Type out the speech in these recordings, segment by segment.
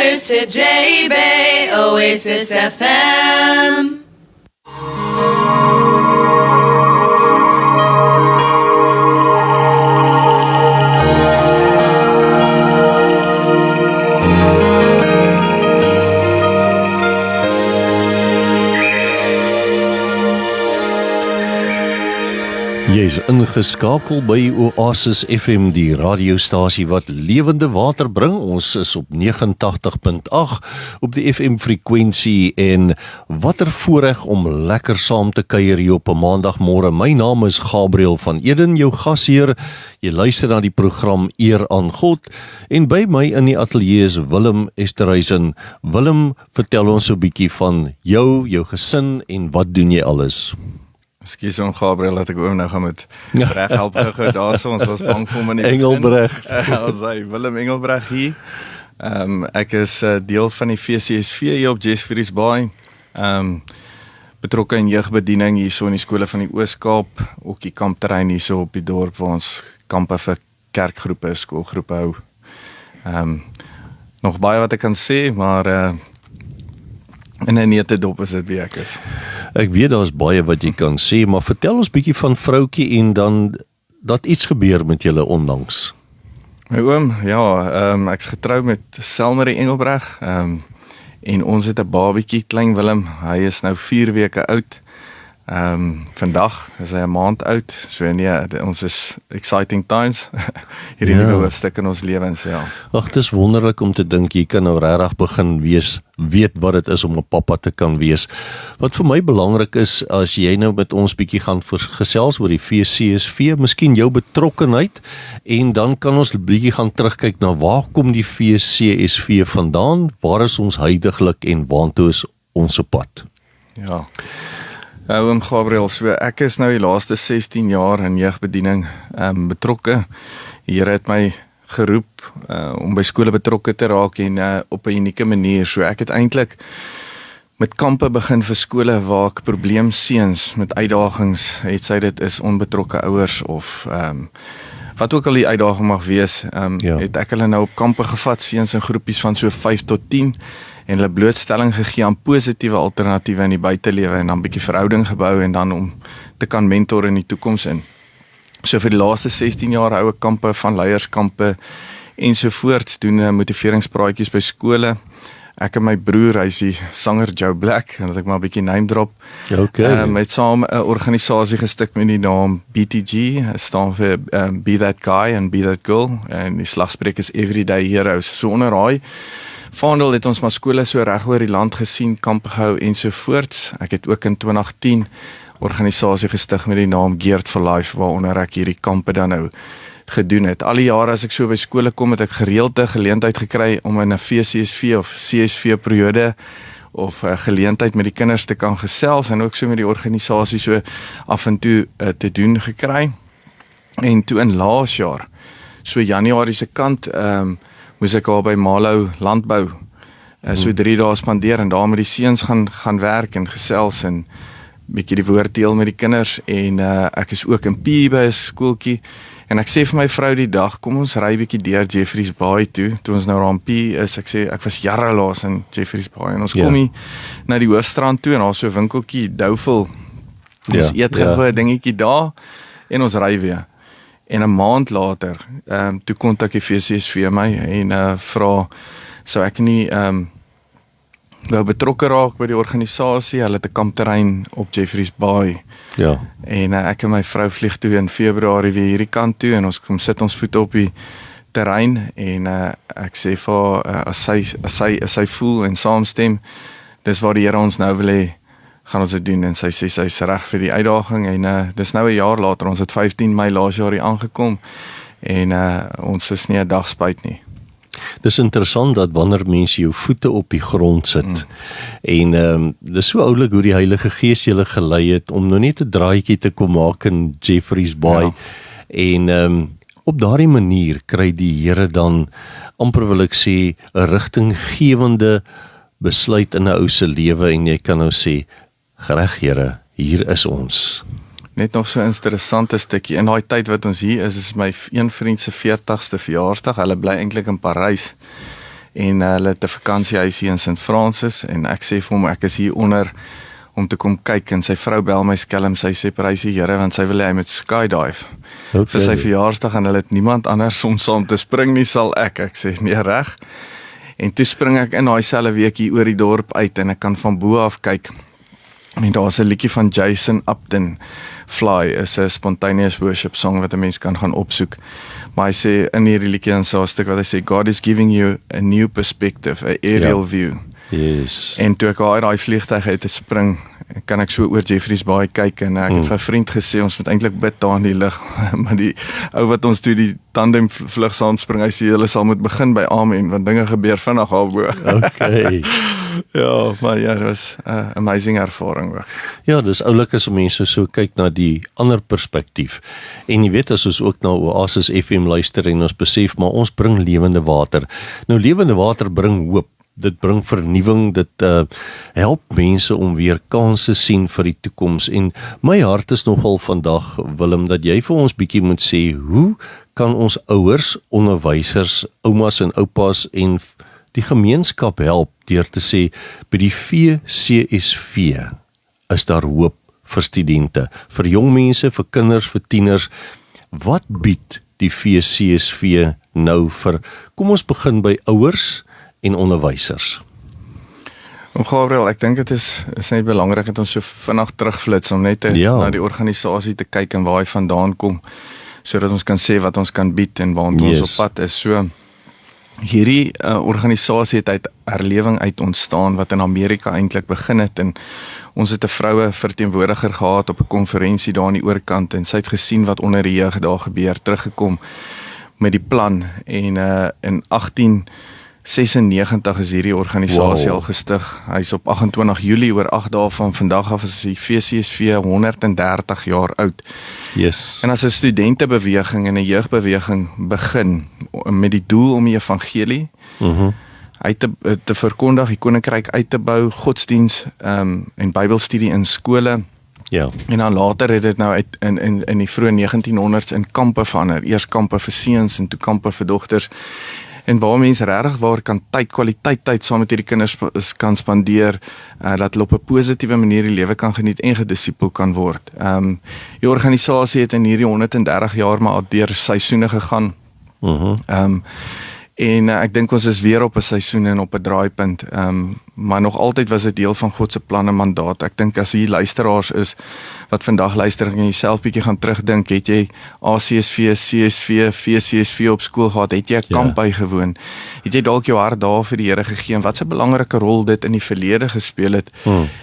Paris to J-Bay, Oasis FM. Jy is ingeskakel by Oasis FM, die radiostasie wat lewende water bring. Ons is op 89.8 op die FM frekwensie en watter voorreg om lekker saam te kuier hier op 'n maandagmôre. My naam is Gabriel van Eden, jou gasheer. Jy luister na die program Eer aan God en by my in die ateljee is Willem Esterhuizen. Willem, vertel ons 'n bietjie van jou gesin en wat doen jy alles? Ekskuus om Gabriel dat ek oom nou gaan met reg help gou daarso, ons was bang vir hom in die Engelbreg. Ons sê Willem Engelbreg hier. Ek is deel van die VCSV hier op Jeffreys Bay. Betrokke in jeugbediening hierso in die skole van die Oos-Kaap, ook die kampterrein hierso op die dorp waar ons kampe vir kerkgroepe, skoolgroepe hou. Nog baie wat ek kan sê, maar in 'n neutedop is dit wie ek is. Ek weet daar is baie wat jy kan sê, maar vertel ons bietjie van vroutjie en dan dat iets gebeur met julle onlangs. My oom, ja, ek's getrou met Selmarie Engelbreg, en ons het 'n babietjie, klein Willem, hy is nou 4 weke oud. Vandag is hy 'n maand oud, so nee, ons is exciting times, hierdie nuwe hoofstuk in ons lewens, ja. Ag, dit is wonderlik om te dink jy kan nou regtig begin weet wat dit is om 'n pappa te kan wees. Wat vir my belangrik is, as jy nou met ons bietjie gaan gesels oor die VCSV, miskien jou betrokkenheid, en dan kan ons bietjie gaan terugkyk na waar kom die VCSV vandaan, waar is ons huidiglik en waartoe is ons op pad? Ja. Oom Gabriel, so ek is nou die laaste 16 jaar in jeugbediening betrokke. Die Here het my geroep om by skole betrokke te raak en op 'n unieke manier. So ek het eintlik met kampe begin vir skole waar ek probleemseuns met uitdagings, het sy dit is onbetrokke ouers of wat ook al die uitdaging mag wees, het ek hulle nou op kampe gevat, seuns in groepies van so 5 tot 10 en hulle blootstelling gegee aan positiewe alternatiewe in die buitelewe en dan 'n bietjie verhouding gebou en dan om te kan mentor in die toekoms in. So vir die laaste 16 jaar hou ek kampe van leierskampe ensovoorts, doen motiveringspraatjies by skole. Ek en my broer, hy is die sanger Joe Black, en dat ek maar 'n bietjie name drop. Okay. Het saam 'n organisasie gestig met die naam BTG, staan vir Be That Guy and Be That Girl, en die slagspreuk is Everyday Heroes. So onder daai vaandel het ons maar skole so reg oor die land gesien, kampe gehou ensovoorts. Ek het ook in 2010 organisasie gestig met die naam Geared for Life, waaronder ek hierdie kampe dan nou gedoen het. Al die jare as ek so by skole kom, het ek gereeld 'n geleentheid gekry om in 'n VCSV of CSV periode of 'n geleentheid met die kinders te kan gesels en ook so met die organisasie so af en toe te doen gekry. En toe in laas jaar, so Januarie se kant, moes ek al by Malo landbou so 3 dae spandeer en daar met die seuns gaan werk en gesels en bietjie die woord deel met die kinders en ek is ook in PE by 'n skooltjie en ek sê vir my vrou die dag, kom ons ry bietjie deur Jeffreys Bay toe ons nou daar in PE is, ek sê ek was jare laas in Jeffreys Bay en ons kom hier na die hoofstrand toe en daar so 'n winkeltjie Douville, ons eet gou 'n dingetjie daar en ons ry weer. En 'n maand later, toe kontak die VCSV my en vra, sou ek nie wou betrokke raak by die organisasie, hulle het 'n kampterrein op Jeffreys Bay. Ja. En ek en my vrou vlieg toe in Februarie weer hierdie kant toe en ons kom sit ons voete op die terrein en ek sê vir as sy voel en saamstem, dis waar die Here ons nou wil hê, gaan ons dit doen en sy sê sy's reg vir die uitdaging en dis nou 'n jaar later, ons het 15 Mei laas jaar hier aangekom en ons is nie 'n dag spyt nie. Dis interessant dat wanneer mense jou voete op die grond sit en dis so oulik hoe die Heilige Gees julle gelei het om nou net 'n draadjie te kom maak in Jeffreys Bay en op daardie manier kry die Here dan amper wil ek sê 'n rigtinggewende besluit in 'n ou se lewe en jy kan nou sê, reg Here, hier is ons. Net nog so 'n interessante stukkie, in daai tyd wat ons hier is my een vriend se 40ste verjaarsdag, hulle bly eintlik in Parys, en hulle het 'n vakansiehuis hier in St. Francis en ek sê vir hom ek is hier onder om te kom kyk en sy vrou bel my skelm, sy sê prys die Here want sy wil hê hy moet skydive vir sy verjaarsdag en hulle het niemand anders om saam te spring nie, sal ek sê nee reg. En toe spring ek in daai selfe week hier oor die dorp uit en ek kan van bo af kyk. En daar's 'n liedjie van Jason Upton, Fly, is 'n spontaneous worship song wat 'n mens kan gaan opsoek. Maar hy sê in hierdie liedjie en so 'n stuk wat hy sê God is giving you a new perspective, a aerial view. Yes. En toe ek daai vliegtuig uit te spring, kan ek so oor Jeffreys Bay kyk en ek het vir 'n vriend gesê ons moet eintlik bid daar in die lug, maar die ou wat ons toe die tandem vlug saam spring, hy sê hulle sal moet begin by amen want dinge gebeur vinnig daarbo. Okay. Ja, maar ja, dit was 'n amazing ervaring ook. Ja, dis oulik as mense so kyk na die ander perspektief. En jy weet as ons ook na Oasis FM luister en ons besef maar ons bring lewende water. Nou lewende water bring hoop. Dit bring vernuwing, dit help mense om weer kansse sien vir die toekoms en my hart is nogal vandag, Willem, dat jy vir ons bietjie moet sê, hoe kan ons ouers, onderwysers, oumas en oupas en die gemeenskap help deur te sê, by die VCSV is daar hoop vir studente, vir jong mense, vir kinders, vir tieners. Wat bied die VCSV nou vir, kom ons begin by ouers en onderwysers? Gabriel, ek dink dit is net belangrik dat ons so vinnig terugflits om net na die organisasie te kyk en waar hy vandaan kom, sodat ons kan sê wat ons kan bied en waar ons op pad is. So hierdie organisasie het uit herlewing uit ontstaan wat in Amerika eintlik begin het en ons het 'n vroue verteenwoordiger gehad op 'n konferensie daar aan die oorkant en sy het gesien wat onder die jeug daar gebeur, teruggekom met die plan en in 1896 is hierdie organisasie al gestig. Hy's op 28 Julie oor 8 dae van vandag af is die VCSV 130 jaar oud. Yes. En as 'n studentebeweging en 'n jeugbeweging begin met die doel om die evangelie uit te verkondig, die koninkryk uit te bou, godsdiens en Bybelstudie in skole. Ja. En dan later het dit nou in die vroeë 1900s in kampe verander. Eers kampe vir seuns en toe kampe vir dogters. En waar mense regtig waar kan kwaliteit tyd saam met hierdie kinders kan spandeer, dat hulle op 'n positiewe manier die lewe kan geniet en gedisipel kan word. Die organisasie het in hierdie 130 jaar maar deur seisoene gegaan. En ek dink ons is weer op 'n seisoen en op 'n draaipunt, maar nog altyd was dit deel van God se plan en mandaat. Ek dink as hier luisteraars is wat vandag luister en jouself bietjie gaan terugdink, het jy ACSV, CSV, VCSV op skool gehad, het jy 'n kamp bygewoon, het jy dalk jou hart daar vir die Here gegee en wat 'n belangrike rol dit in die verlede gespeel het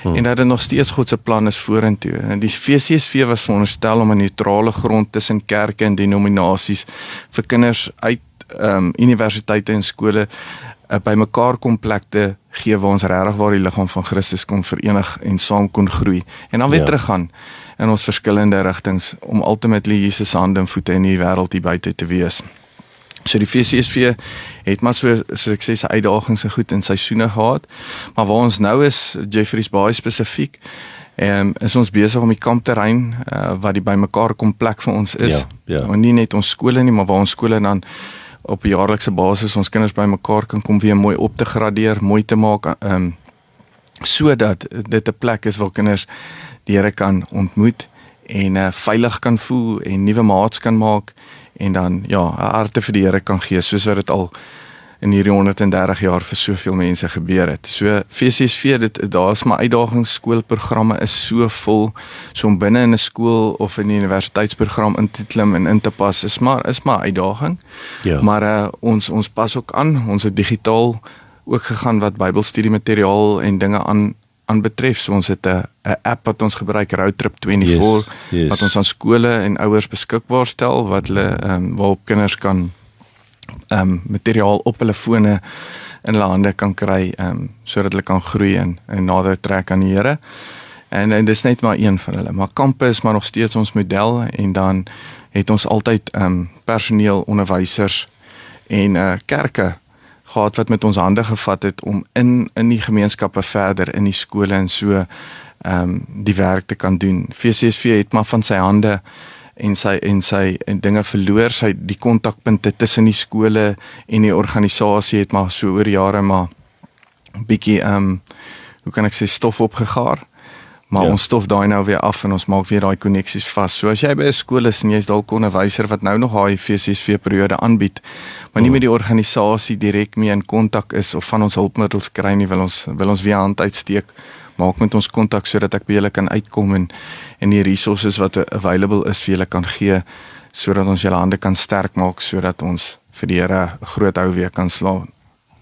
en dat dit nog steeds God se plan is vorentoe. En die VCSV was veronderstel om 'n neutrale grond tussen kerke en denominasies vir kinders uit universiteite en skole by mekaar kom plek te gee waar ons regtig waar die liggaam van Christus kon verenig en saam kon groei en dan weer teruggaan in ons verskillende rigtings om ultimately Jesus se hande en voete in die wêreld hier buite te wees. So die VCSV het maar so suksese uitdagings en goed in seisoene gehad, maar waar ons nou is, Jeffreys Bay spesifiek, is ons besig om die kampterrein wat die bymekaar kom plek vir ons is. En nie net ons skole nie, maar waar ons skole dan op 'n jaarlikse basis ons kinders bymekaar kan kom weer mooi op te gradeer, mooi te maak, sodat dit 'n plek is waar kinders die Here kan ontmoet en veilig kan voel en nuwe maats kan maak en dan 'n harte vir die Here kan gee, soos wat dit al in hierdie 130 jaar vir soveel mense gebeur het. So VCSV, daar is maar uitdagings, skoolprogramme is so vol, so om binne in 'n skool of in 'n universiteitsprogram in te klim en in te pas is maar uitdaging. Maar ons pas ook aan, ons het digitaal ook gegaan wat Bybelstudie materiaal en dinge aan betref. So ons het 'n app wat ons gebruik, Roadtrip 24, wat ons aan skole en ouers beskikbaar stel, wat hulle waarop kinders kan materiaal op hulle fone in hulle hande kan kry, sodat hulle kan groei en nader trek aan die Here. En dis net maar een van hulle. Maar kampe is maar nog steeds ons model en dan het ons altyd personeel, onderwysers en kerke gehad wat met ons hande gevat het om in die gemeenskappe verder, in die skole en so die werk te kan doen. VCSV het maar van sy hande en dinge verloor, die kontakpunte tussen die skole en die organisasie het maar so oor jare maar bietjie, hoe kan ek sê, stof opgegaar. Maar ons stof daai nou weer af en ons maak weer daai koneksies vas. So as jy by 'n skool is en jy's dalk 'n onderwyser wat nou nog daai FCSV periode aanbied, maar nie met die organisasie direk mee in kontak is of van ons hulpmiddels kry nie, wil ons weer hand uitsteek. Maak met ons kontak sodat ek by julle kan uitkom en die resources wat available is vir julle kan gee, sodat ons julle hande kan sterk maak, sodat ons vir die Here 'n groot hou weer kan slaan.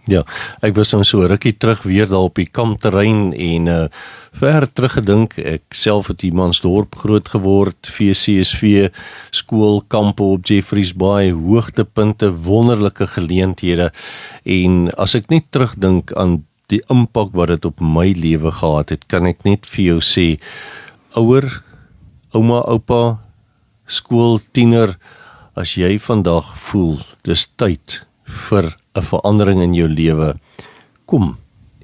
Ja, ek was nou so rukkie terug weer daar op die kampterrein en ver teruggedink, ek self het in Mansdorp groot geword, VCSV, skoolkampe op Jeffreys Bay, hoogtepunte, wonderlike geleenthede, en as ek net terugdink aan die impak wat dit op my lewe gehad het, kan ek net vir jou sê, ouer, ouma, oupa, skool, tiener, as jy vandag voel, dis tyd vir 'n verandering in jou lewe, kom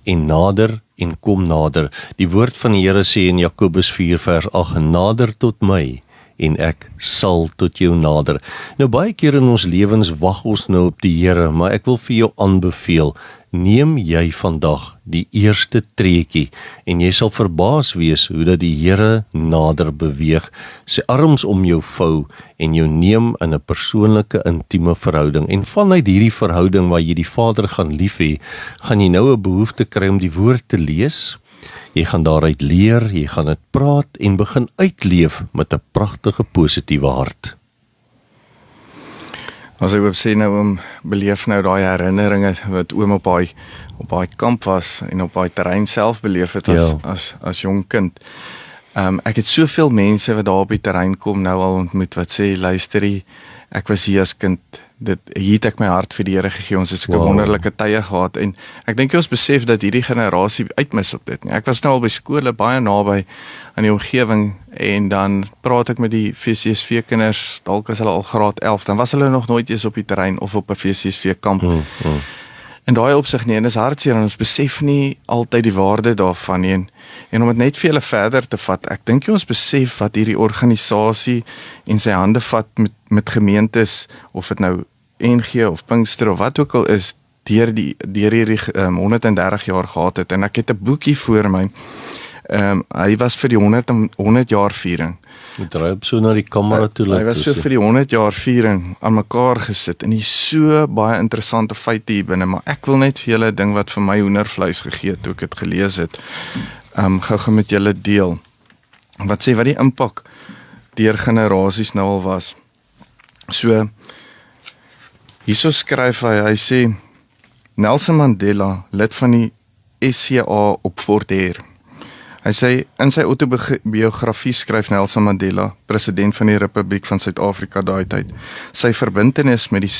en nader en kom nader. Die woord van die Here sê in Jakobus 4 vers 8, nader tot my en ek sal tot jou nader. Nou baie keer in ons lewens wag ons nou op die Here, maar ek wil vir jou aanbeveel, neem jy vandag die eerste treetjie en jy sal verbaas wees hoe dat die Here nader beweeg, sy arms om jou vou en jou neem in 'n persoonlike intieme verhouding. En vanuit hierdie verhouding waar jy die Vader gaan lief hê, gaan jy nou 'n behoefte kry om die woord te lees. Jy gaan daaruit leer, jy gaan dit praat en begin uitleef met 'n pragtige positiewe hart. As ek wil sê nou, beleef nou daai herinneringe wat oom op daai kamp was en op daai terrein self beleef het as jong kind. Ek het soveel mense wat daar op die terrein kom nou al ontmoet wat sê, luister, ek was hier as kind, hier het ek my hart vir die Here gegee, ons het sulke wonderlike tye gehad, en ek dink ons besef dat hierdie generasie uitmis op dit nie. Ek was nou al by skole baie naby aan die omgewing, en dan praat ek met die VCSV kinders, dalk as hulle al graad 11, dan was hulle nog nooit eens op die terrein of op 'n VCSV kamp. En daai opsig nie, en dis hartseer, en ons besef nie altyd die waarde daarvan nie, en om dit net vir julle verder te vat, ek dink ons besef wat hierdie organisasie en sy hande vat met gemeentes, of dit nou NG of Pinkster of wat ook al is, deur hierdie 130 jaar gehad het, en ek het 'n boekie voor my, hy was vir die 100 jaar viering. Ek draai op so na die kamera toe. Hy was so vir die 100 jaar viering aan mekaar gesit, en hier so baie interessante feite hier binne, maar ek wil net vir julle 'n ding wat vir my hoendervleis gegee het, toe ek het gelees het, gou met julle deel, wat sê wat die impak deur generasies nou al was. So, hierso skryf hy sê, Nelson Mandela, lid van die SCA op Fort Hare. Hy sê, in sy autobiografie skryf Nelson Mandela, president van die Republiek van Suid-Afrika daai tyd, sy verbintenis met die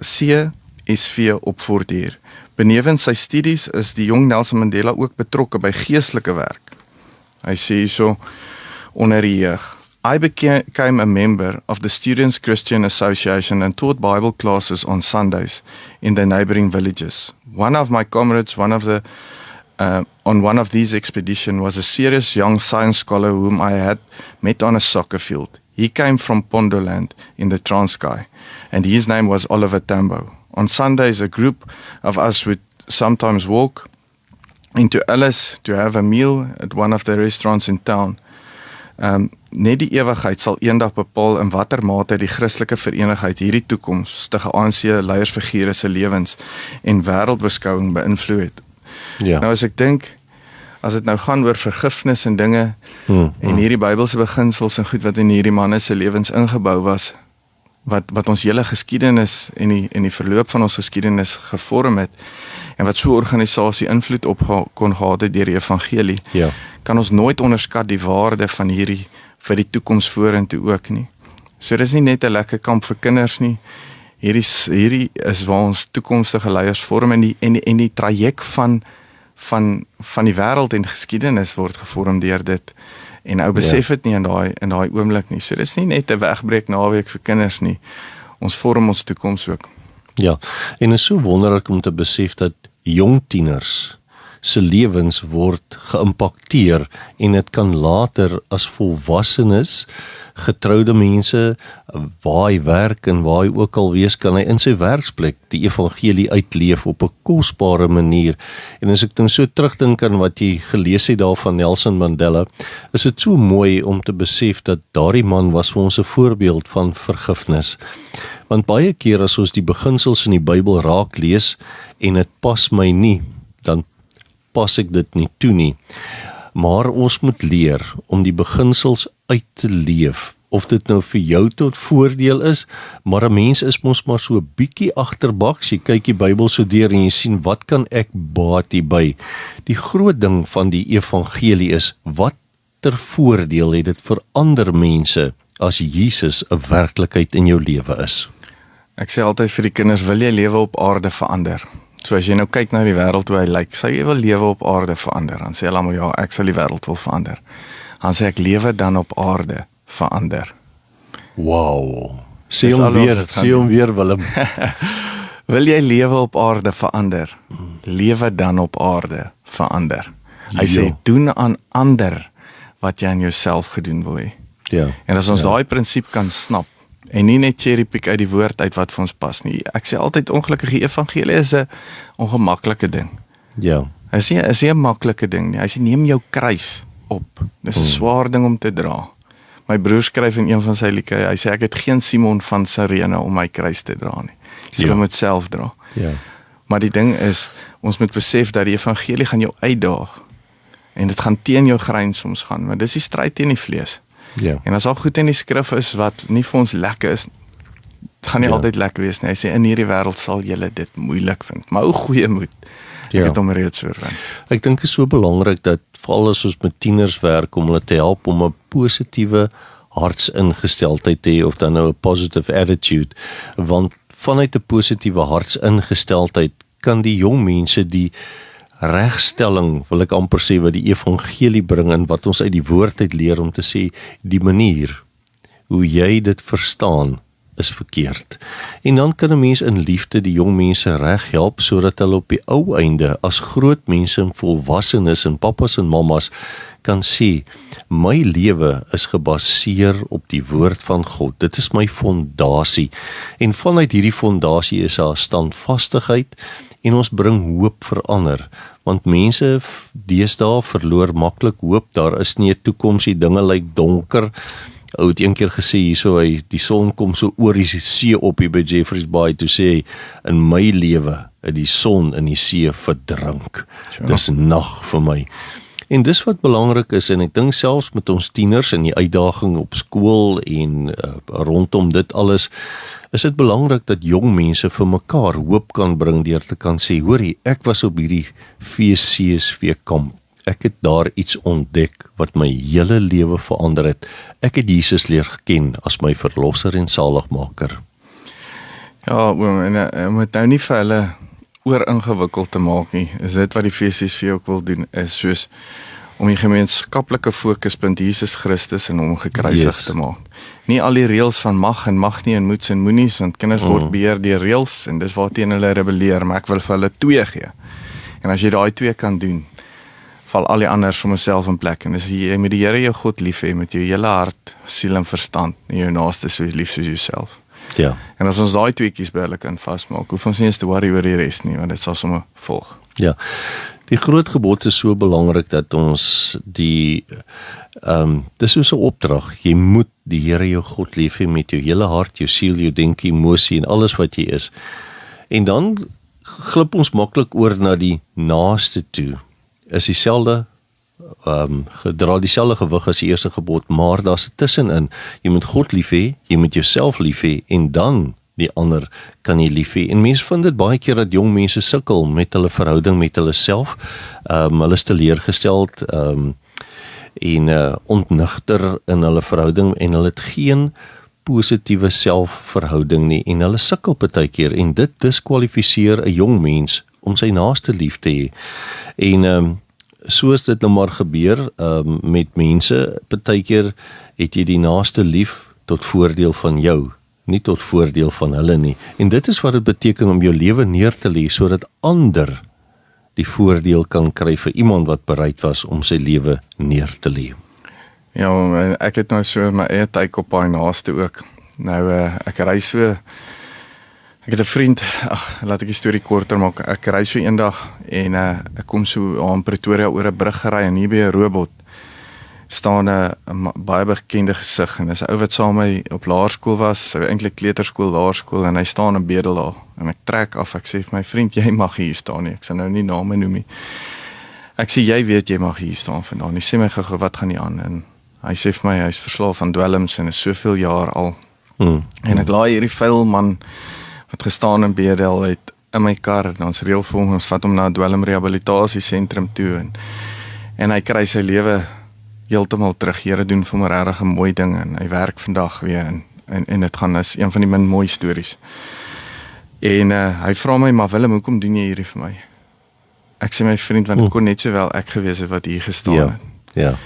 CSV op Fort Hare. Benewens sy studies is die jong Nelson Mandela ook betrokke by geestelike werk. Hy sê hierso, onder die jeug, I became a member of the Students' Christian Association and taught Bible classes on Sundays in the neighboring villages. One of my comrades, on one of these expeditions was a serious young science scholar whom I had met on a soccer field. He came from Pondoland in the Transkei, and his name was Oliver Tambo. On Sundays, a group of us would sometimes walk into Alice to have a meal at one of the restaurants in town. Net die ewigheid sal eendag bepaal in watter mate die Christelike verenigheid hierdie toekomstige ANC leiersfigure se lewens en wêreldbeskouing beïnvloed het. Ja. Nou as ek dink, as dit nou gaan oor vergifnis en dinge, en hierdie Bybelse beginsels en goed wat in hierdie manne se lewens ingebou was, wat ons hele geskiedenis en die verloop van ons geskiedenis gevorm het, en wat so 'n organisasie invloed op kon gehad het deur die evangelie, kan ons nooit onderskat die waarde van hierdie vir die toekoms vorentoe ook nie. So dis nie net 'n lekker kamp vir kinders nie. Hierdie is waar ons toekomstige leiers vorm, en die traject van die wêreld en geskiedenis word gevorm deur dit. En ou besef dit nie in daai oomblik nie. So dis nie net 'n wegbreek naweek vir kinders nie. Ons vorm ons toekoms ook. Ja, en is so wonderlik om te besef dat jong tieners se lewens word geïmpakteer en dit kan later as volwassenes, getroude mense, waar hy werk en waar hy ook al wees, kan hy in sy werksplek die evangelie uitleef op 'n kosbare manier. En as ek dan so terugdink aan wat jy gelees het daar van Nelson Mandela, is dit so mooi om te besef dat daardie man was vir ons 'n voorbeeld van vergifnis. Want baie keer as ons die beginsels in die Bybel raak lees en dit pas my nie, dan pas ek dit nie toe nie. Maar ons moet leer om die beginsels uit te leef, of dit nou vir jou tot voordeel is, maar 'n mens is mos maar so 'n bietjie agterbaks. Jy kyk die Bybel so deur en jy sien, wat kan ek baat hierby? Die groot ding van die evangelie is, wat ter voordeel het dit vir ander mense as Jesus 'n werklikheid in jou lewe is? Ek sê altyd vir die kinders, wil jy lewe op aarde verander? So as jy nou kyk na die wêreld hoe hy lyk, sê jy wil lewe op aarde verander? Dan sê hulle almal, ja, ek sal die wêreld wil verander. Dan sê ek, lewe dan op aarde verander. Wow. Sê hom weer Willem. Wil jy lewe op aarde verander? Lewe dan op aarde verander. Hy sê, doen aan ander wat jy aan jouself gedoen wil hê. Ja. En as ons daai prinsip kan snap, en nie net cherrypick uit die woord uit wat vir ons pas nie. Ek sê altyd, ongelukkige evangelie is 'n ongemaklike ding. Ja. Hy sê, is nie 'n maklike ding nie. Hy sê, neem jou kruis op. Dis 'n swaar ding om te dra. My broer skryf in een van sy liedjies, hy sê, ek het geen Simon van Sirene om my kruis te dra nie. Hy sê, moet self dra. Ja. Maar die ding is, ons moet besef dat die evangelie gaan jou uitdaag. En dit gaan teen jou grein soms gaan, maar dis die stryd teen die vlees. Ja. En as al goed in die skrif is wat nie vir ons lekker is, het gaan nie altyd lekker wees nie. Hy sê, in hierdie wêreld sal julle dit moeilik vind. Maar hoe goeie moed. Ek het hom reeds oorwin. Ek dink dit is so belangrik dat veral as ons met tieners werk om hulle te help om 'n positiewe hartsingesteldheid te hê, of dan nou 'n positive attitude, want vanuit 'n positiewe hartsingesteldheid kan die jong mense die regstelling, wil ek amper sê, wat die evangelie bring en wat ons uit die woord uit leer om te sê, die manier hoe jy dit verstaan is verkeerd. En dan kan 'n mens in liefde die jong mense reg help sodat hulle op die ou einde as groot mense en volwassenes en pappas en mammas kan sê, my lewe is gebaseer op die woord van God. Dit is my fondasie. En vanuit hierdie fondasie is daar standvastigheid en ons bring hoop vir ander. Want mense deesdae verloor maklik hoop. Daar is nie 'n toekoms, die dinge lyk donker. Ou het een keer gesê hierso, die son kom so oor die see op hier by Jeffreys Bay, toe sê hy, in my lewe het die son in die see verdrink. Dis nag vir my. En dis wat belangrik is, en ek dink selfs met ons tieners en die uitdaging op skool en rondom dit alles, is dit belangrik dat jong mense vir mekaar hoop kan bring deur te kan sê, hoorie, ek was op hierdie VCSV kamp. Ek het daar iets ontdek wat my hele lewe verander het. Ek het Jesus leer ken as my verlosser en saligmaker. Ja, oom, en moet nou nie vir hulle oor ingewikkeld te maak nie. Is dit wat die VCSV ook wil doen, is soos om die gemeenskaplike fokuspunt Jesus Christus en hom gekruisig te maak. Nie al die reëls van mag en mag nie en moets en moenies, want kinders word beheer deur reëls en dis waarteen hulle rebelleer, maar ek wil vir hulle 2 gee. En as jy daai 2 kan doen, val al die ander vir myself in plek. En dis jy moet die Here jou God lief hê met jou hele hart, siel en verstand, en jou naaste so lief soos jouself. Ja. En as ons daai 2 by hulle kan vasmaak, hoef ons nie eens te worry oor die res nie, want dit sal sommer volg. Ja. Die groot gebod is so belangrik dat ons dis soos 'n opdrag. Jy moet die Here jou God lief hê met jou hele hart, jou siel, jou denke, emosie en alles wat jy is. En dan glip ons maklik oor na die naaste toe. Is dieselfde gedra dieselfde gewig as die eerste gebod, maar daar's 'n tussenin. Jy moet God lief hê, jy moet jouself lief hê en dan die ander kan jy lief hê. En mense vind dit baie keer dat jong mense sukkel met hulle verhouding met hulle self. Hulle is teleurgesteld en ontnigter in hulle verhouding en hulle het geen positiewe selfverhouding nie en hulle sukkel baie keer en dit diskwalifiseer 'n jong mens om sy naaste lief te hê. En soos dit nou maar gebeur met mense, baie keer het jy die naaste lief tot voordeel van jou, nie tot voordeel van hulle nie. En dit is wat dit beteken om jou lewe neer te lê sodat ander die voordeel kan kry vir iemand wat bereid was om sy lewe neer te lê. Ja, ek het nou so my eie tyd op daai naaste ook. Nou ek ry so. Ek het 'n vriend, laat ek die storie korter maak. Ek ry so eendag en ek kom so aan Pretoria oor 'n brug gery en hier by 'n robot staan 'n baie bekende gesig en dis 'n ou wat saam met my op laerskool was, eintlik kleuterskool, laerskool en hy staan in bedel daar en ek trek af, ek sê vir my vriend, jy mag hier staan nie, ek sal nou nie name noem nie. Ek sê jy weet jy mag hier staan vandaan. Hy sê my gou wat gaan nie aan en hy sê vir my hy's verslaaf aan dwelms en is soveel jaar al. En ek laai hierdie vuil man wat gestaan in Bedel het in my kar en ons reël vir hom, ons vat hom na 'n dwelmrehabilitasiesentrum toe en hy kry sy lewe heeltemal terug. Here doen vir hom regtig 'n mooi ding en hy werk vandag weer en dit gaan is een van die min mooi stories. En hy vra my, maar Willem, hoekom doen jy hierdie vir my? Ek sê my vriend, want dit kon net sowel ek gewees het wat hier gestaan het. Ja.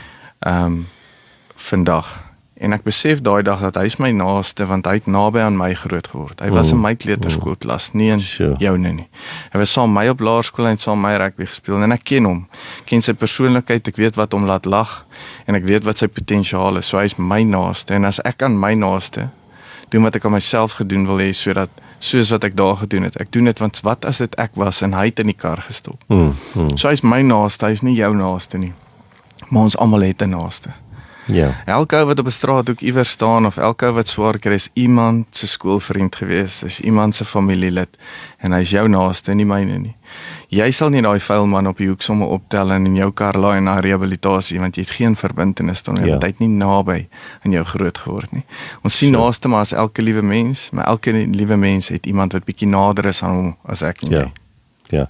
Vandag. En ek besef daai dag dat hy is my naaste, want hy het naby aan my groot geword. Hy was in my kleuterskoolklas, nie in joune nie. Hy was saam my op laerskool en saam my rugby gespeel en ek ken hom. Ek ken sy persoonlikheid, ek weet wat hom laat lag en ek weet wat sy potensiaal is. So hy is my naaste en as ek aan my naaste doen wat ek aan myself gedoen wil hê soos wat ek daar gedoen het. Ek doen dit want wat as dit ek was en hy het in die kar gestop. So hy is my naaste, hy is nie jou naaste nie. Maar ons almal het 'n naaste. Ja. Elke ou wat op 'n straathoek iewers staan of elke ou wat swaar kry is iemand se skoolvriend gewees, is iemand se familielid en hy is jou naaste, nie myne nie. Jy sal nie daai vuil man op die hoek sommer optel en in jou kar laai na rehabilitasie want jy het geen verbintenis tot hom, hy het nie naby aan jou groot geword nie. Ons sien naaste maar as elke liewe mens, maar elke liewe mens het iemand wat bietjie nader is aan hom as ek en jy. Ja,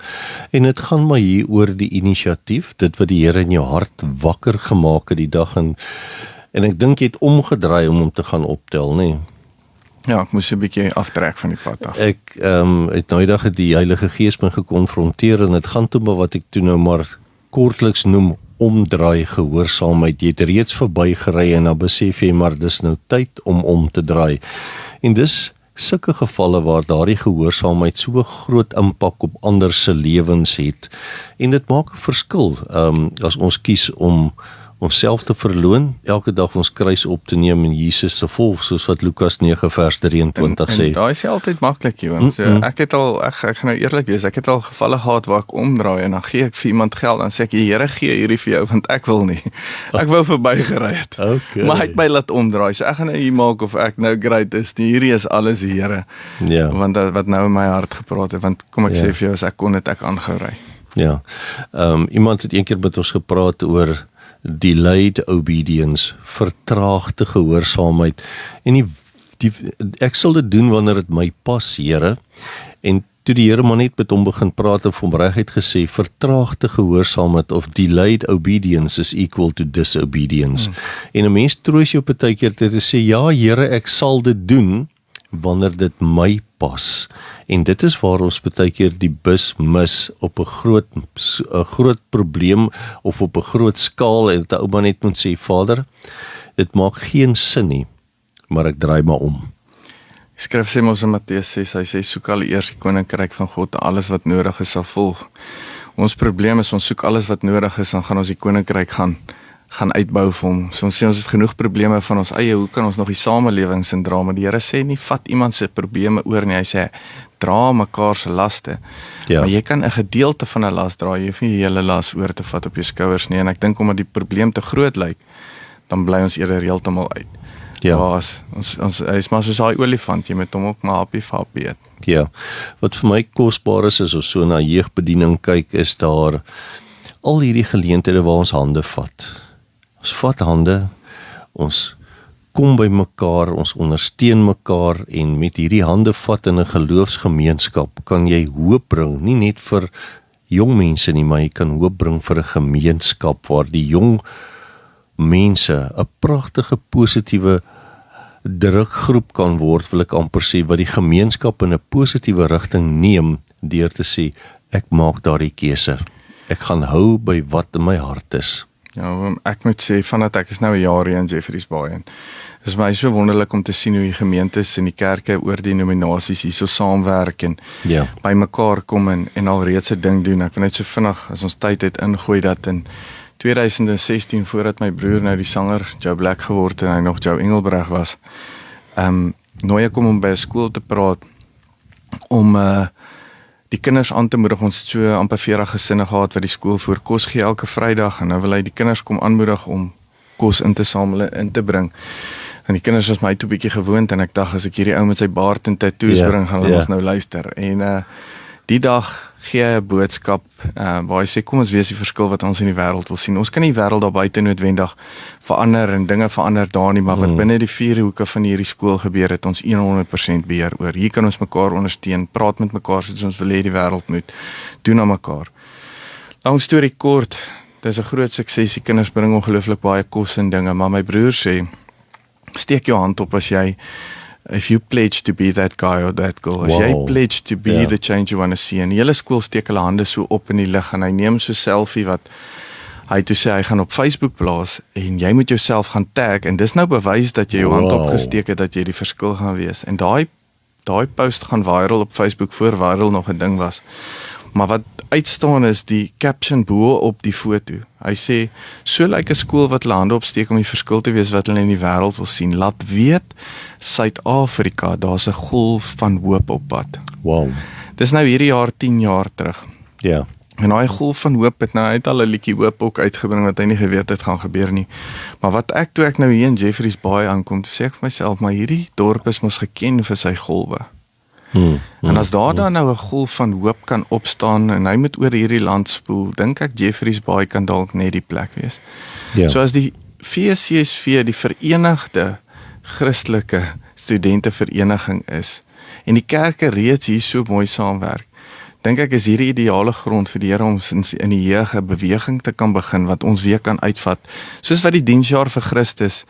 en dit gaan maar hier oor die inisiatief, dit wat die Here in jou hart wakker gemaak het die dag en ek dink jy het omgedraai om te gaan optel, nee. Ja, ek moes 'n bietjie aftrek van die pad af. Ek het nou die dag die Heilige Gees my gekonfronteer en dit gaan toe maar wat ek toe nou maar kortliks noem omdraai gehoorsaamheid. Jy het reeds verbygery en dan besef jy maar dis nou tyd om te draai. En dis sulke gevalle waar daardie gehoorsaamheid so 'n groot impak op ander se lewens het en dit maak 'n verskil as ons kies om onsself te verloon, elke dag ons kruis op te neem en Jesus te volg, soos wat Lukas 9 vers 23 sê. En daai is altyd maklik, Johan. So, ek gaan nou eerlik wees, ek het al gevalle gehad waar ek omdraai en dan gee ek vir iemand geld en sê ek, die Here gee hierdie vir jou want ek wil nie. Ek wou verbygery het. Okay. Maar hy het my laat omdraai. So ek gaan nou hier maak of ek nou great is. Hierdie is alles die Here. Ja. Want wat nou in my hart gepraat het, want kom ek sê vir jou as ek kon het ek aangehou ry. Ja. Iemand het eendag met ons gepraat oor delayed obedience, vertraagde gehoorsaamheid en ek sal dit doen wanneer dit my pas, Here. En toe die Here maar net met hom begin praat en hom reguit gesê, vertraagde gehoorsaamheid of delayed obedience is equal to disobedience. En 'n mens troos jou partykeer te sê, ja Here, ek sal dit doen wanneer dit my pas. En dit is waar ons baie keer die bus mis op 'n groot probleem of op 'n groot skaal en dat ouma net moet sê, Vader, dit maak geen sin nie, maar ek draai maar om. Die skrif sê mos in Matteus 6, hy sê soek al eers die koninkryk van God en alles wat nodig is sal volg. Ons probleem is ons soek alles wat nodig is en gaan ons die koninkryk gaan uitbou vir hom. So ons sê ons het genoeg probleme van ons eie, hoe kan ons nog die samelewings in dra? Maar die Here sê nie vat iemand se probleme oor nie, hy sê dra mekaar se laste. Ja. Maar jy kan 'n gedeelte van 'n las dra, jy hoef nie die hele las oor te vat op jou skouers nie en ek dink omdat die probleem te groot lyk, dan bly ons eerder heeltemal uit. Ja. Ons hy is maar soos daai olifant, jy moet hom ook maar happie vir happie eet. Ja, wat vir my kosbaar is as ons so na jeugbediening kyk, is daar al hierdie geleenthede waar ons hande vat. Ons vat hande, ons kom by mekaar, ons ondersteun mekaar en met hierdie hande vat in 'n geloofsgemeenskap kan jy hoop bring, nie net vir jong mense nie, maar jy kan hoop bring vir 'n gemeenskap waar die jong mense 'n pragtige positiewe drukgroep kan word, wil ek amper sê, wat die gemeenskap in 'n positiewe rigting neem deur te sê, ek maak daardie keuse. Ek gaan hou by wat in my hart is. Ja, ek moet sê, vandat ek is nou 'n jaar hier in Jeffreys Bay en Dis my so wonderlik om te sien hoe die gemeentes en die kerke oor die denominasies hierso saamwerk en Ja. by mekaar kom en alreeds 'n ding doen. Ek wil net so vinnig as ons tyd het ingooi dat in 2016 voordat my broer nou die sanger Joe Black geword het en hy nog Joe Engelbreg was, nooi ek om by 'n skool te praat om die kinders aan te moedig. Ons het so amper 40 gesinne gehad wat die skool voor kos gee elke Vrydag en nou wil hy die kinders kom aanmoedig om kos in te samel en in te bring. En die kinders was my toe bietjie gewoond en ek dink as ek hierdie ou met sy baard en tattoos bring, gaan hulle ons nou luister. En die dag gee hy 'n boodskap waar hy sê kom ons wees die verskil wat ons in die wêreld wil sien. Ons kan nie die wêreld daar buite noodwendig verander en dinge verander daar nie, maar wat binne die vier hoeke van hierdie skool gebeur het ons 100% beheer oor. Hier kan ons mekaar ondersteun, praat met mekaar soos ons wil hê die wêreld moet doen aan mekaar. Lang storie kort, dis 'n groot sukses. Die kinders bring ongelooflik baie kos en dinge, maar my broer sê steek jou hand op as jy if you pledge to be that guy or that girl, as jy pledge to be the change you want to see, en die hele skool steek hulle hande so op in die lug en hy neem so selfie wat hy toe sê hy gaan op Facebook plaas en jy moet jouself gaan tag en dis nou bewys dat jy jou hand opgesteek het dat jy die verskil gaan wees. En daai post gaan viral op Facebook voor viral nog 'n ding was. Maar wat uitstaan is die caption bo op die foto. Hy sê, so lyk 'n skool wat hulle hande opsteek om die verskil te wees wat hulle in die wêreld wil sien. Laat weet, Suid-Afrika, daar's 'n golf van hoop op pad. Wow. Dis nou hierdie jaar 10 jaar terug. Ja. En daai golf van hoop het nou uit al 'n liedjie hoop ook uitgebring wat hy nie geweet het gaan gebeur nie. Maar wat toe ek nou hier in Jeffreys Bay aankom, toe sê ek vir myself, maar hierdie dorp is mos geken vir sy golwe. En as daar dan nou 'n golf van hoop kan opstaan en hy moet oor hierdie land spoel, dink ek Jeffreys Bay kan dalk net die plek wees. Ja. So as die VCSV die Verenigde Christelike Studentevereniging is en die kerke reeds hier so mooi saamwerk, dink ek is hierdie ideale grond vir die Here om in die jeug 'n beweging te kan begin wat ons weer kan uitvat, soos wat die diensjaar vir Christus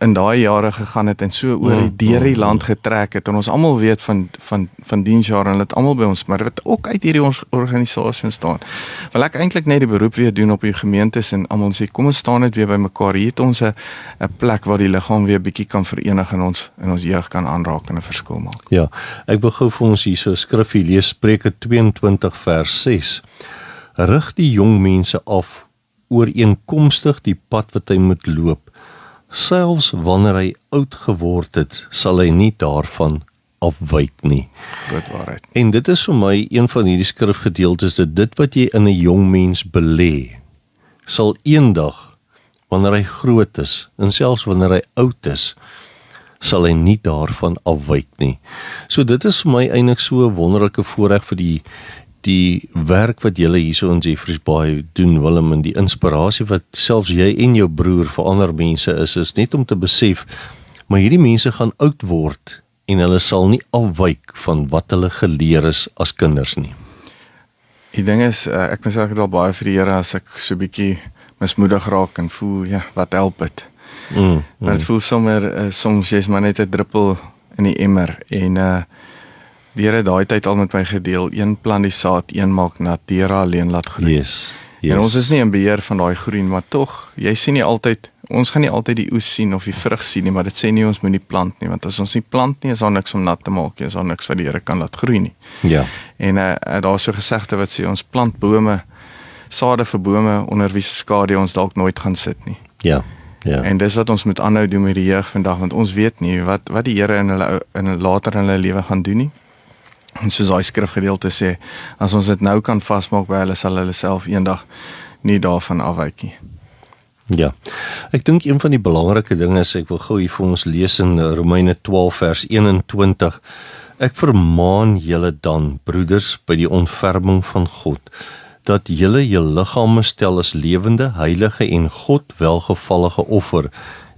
in daai jare gegaan het en so oor die land getrek het en ons almal weet van diensjare en dit almal by ons, maar wat ook uit hierdie organisasie staan. Wil ek eintlik net die beroep weer doen op die gemeentes en almal sê kom ons staan net weer by mekaar. Hier het ons 'n plek waar die liggaam weer bietjie kan verenig en ons jeug kan aanraak en 'n verskil maak. Ja, ek wil gou vir ons hier so 'n skrifgie lees, Spreuke 22 vers 6. Rig die jong mense af ooreenkomstig die pad wat hy moet loop. Selfs wanneer hy oud geword het, sal hy nie daarvan afwyk nie. Groot waarheid. En dit is vir my een van hierdie skrifgedeeltes, dat dit wat jy in 'n jong mens belê, sal eendag, wanneer hy groot is, en selfs wanneer hy oud is, sal hy nie daarvan afwyk nie. So dit is vir my eintlik so 'n wonderlike voorreg vir die werk wat julle hierso in Jeffreys Bay doen, Willem, en die inspirasie wat selfs jy en jou broer vir ander mense is net om te besef, maar hierdie mense gaan oud word en hulle sal nie afwyk van wat hulle geleer is as kinders nie. Die ding is, ek mis ek het al baie vir die Here as ek so bietjie mismoedig raak en voel, ja, wat help dit? Maar dit voel sommer, soms jy's maar net 'n druppel in die emmer en die Here daai tyd al met my gedeel, een plant die saad, een maak nat, die Here alleen laat groei. Yes. En ons is nie in beheer van daai groei, maar tog, jy sien nie altyd, ons gaan nie altyd die oes sien of die vrug sien nie, maar dit sê nie ons moet nie plant nie, want as ons nie plant nie, is daar niks om nat te maak nie, is daar niks wat die Here kan laat groei nie. Ja. En daar so gesegde wat sê, ons plant bome, sade vir bome, onder wie se skadu ons dalk nooit gaan sit nie. Ja. Ja. En dis wat ons moet aanhou doen met die jeug vandag, want ons weet nie wat die Here in later in hulle lewe gaan doen nie. En soos daai skrifgedeelte sê, as ons dit nou kan vasmaak by hulle, sal hulle self eendag nie daarvan afwyk nie. Ja, ek dink een van die belangrike dinge is, ek wil gou hier vir ons lees in Romeine 12 vers 21, ek vermaan julle dan, broeders, by die ontferming van God, dat julle liggame stel as lewende, heilige en God welgevallige offer.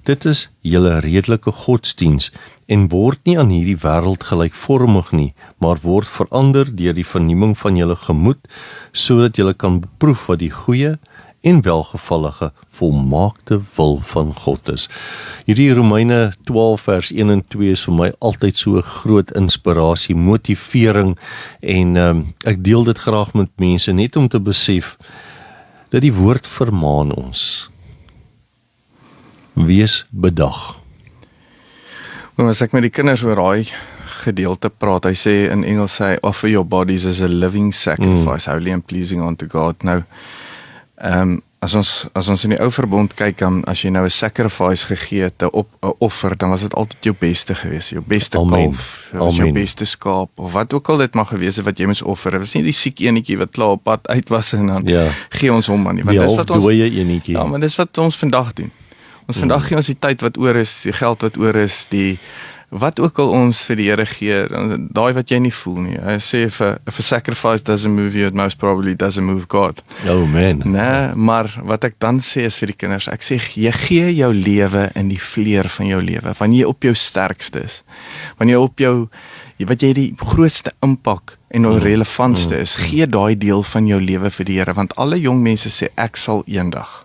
Dit is julle redelike godsdiens en word nie aan hierdie wêreld gelykvormig nie, maar word verander deur die vernuwing van julle gemoed, sodat julle kan beproef wat die goeie en welgevallige volmaakte wil van God is. Hierdie Romeine 12 vers 1 en 2 is vir my altyd so 'n groot inspirasie, motivering en ek deel dit graag met mense net om te besef dat die woord vermaan ons. Wees bedag. As ek met die kinders oor daai gedeelte praat, hy sê in Engels, hy offer your bodies as a living sacrifice, holy and pleasing unto God. Nou, as ons in die ou verbond kyk, as jy nou 'n sacrifice gegee het, 'n offer, dan was dit altyd jou beste gewees, jou beste kalf, jou beste skaap, of wat ook al dit mag gewees het wat jy moes offer. Dit was nie die siek enetjie wat klaar op pad uit was en dan gee ons hom aan nie. Want dis wat ons enetjie. Ja, maar dis wat ons vandag doen. Ons vandag gee ons die tyd wat oor is, die geld wat oor is, wat ook al ons vir die Here gee, daai wat jy nie voel nie. Hy sê if a sacrifice doesn't move you, it most probably doesn't move God. Oh man. Nee, maar wat ek dan sê is vir die kinders, ek sê jy gee jou lewe in die vleur van jou lewe, wanneer jy op jou sterkste is, wanneer jy op jou, wat jy die grootste impak en relevantste is, gee daai deel van jou lewe vir die Here, want alle jong mense sê ek sal eendag.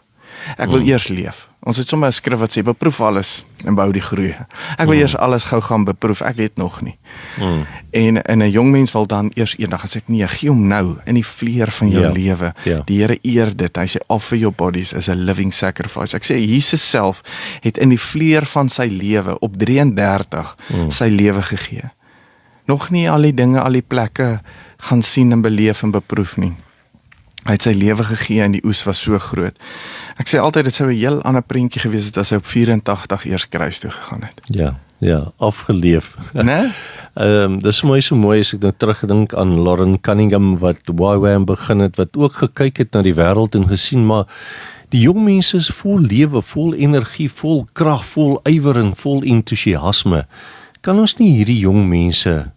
Ek wil eers leef. Ons het sommer 'n skrif wat sê beproef alles en bou die groei. Ek wil eers alles gou gaan beproef. Ek weet nog nie. En 'n jong mens wil dan eers eendag sê ek nee, gee hom nou in die vleur van jou lewe. Die Here eer dit. Hy sê offer your bodies as a living sacrifice. Ek sê Jesus self het in die vleur van sy lewe op 33 sy lewe gegee. Nog nie al die dinge, al die plekke gaan sien en beleef en beproef nie. Hy het sy lewe gegee en die oes was so groot. Ek sê altyd, dit sou 'n heel ander prentjie gewees het as hy op 84 eers kruis toe gegaan het. Ja, afgeleef. Né? Dis vir my so mooi as ek nou terugdink aan Lauren Cunningham wat YWAM begin het, wat ook gekyk het na die wêreld en gesien, maar die jong mense is vol lewe, vol energie, vol krag, vol ywer en vol entoesiasme. Kan ons nie hierdie jong mense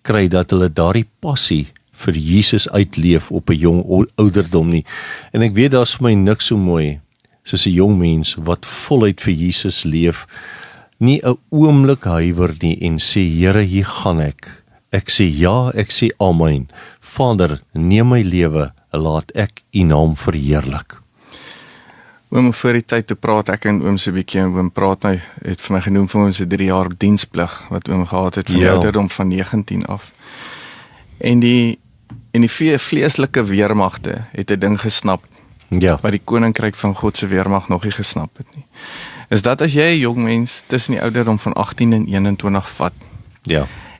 kry dat hulle daardie passie vir Jesus uitleef op 'n jong ouderdom nie. En ek weet daar's vir my niks so mooi soos 'n jong mens wat voluit vir Jesus leef, nie 'n oomblik huiwer nie en sê Here, hier gaan ek. Ek sê ja, ek sê amen. Vader, neem my lewe, laat ek U naam verheerlik. Oom, voor die tyd te praat, ek en oom so 'n bietjie, en oom praat my, het vir my genoem vir ons 'n 3 jaar diensplig wat oom gehad het van die ouderdom van 19 af. En die vleeslike weermagte het 'n ding gesnap, wat die koninkryk van God se weermag nog nie gesnap het nie. Is dat as jy 'n jong mens tussen die ouderdom van 18 en 21 vat,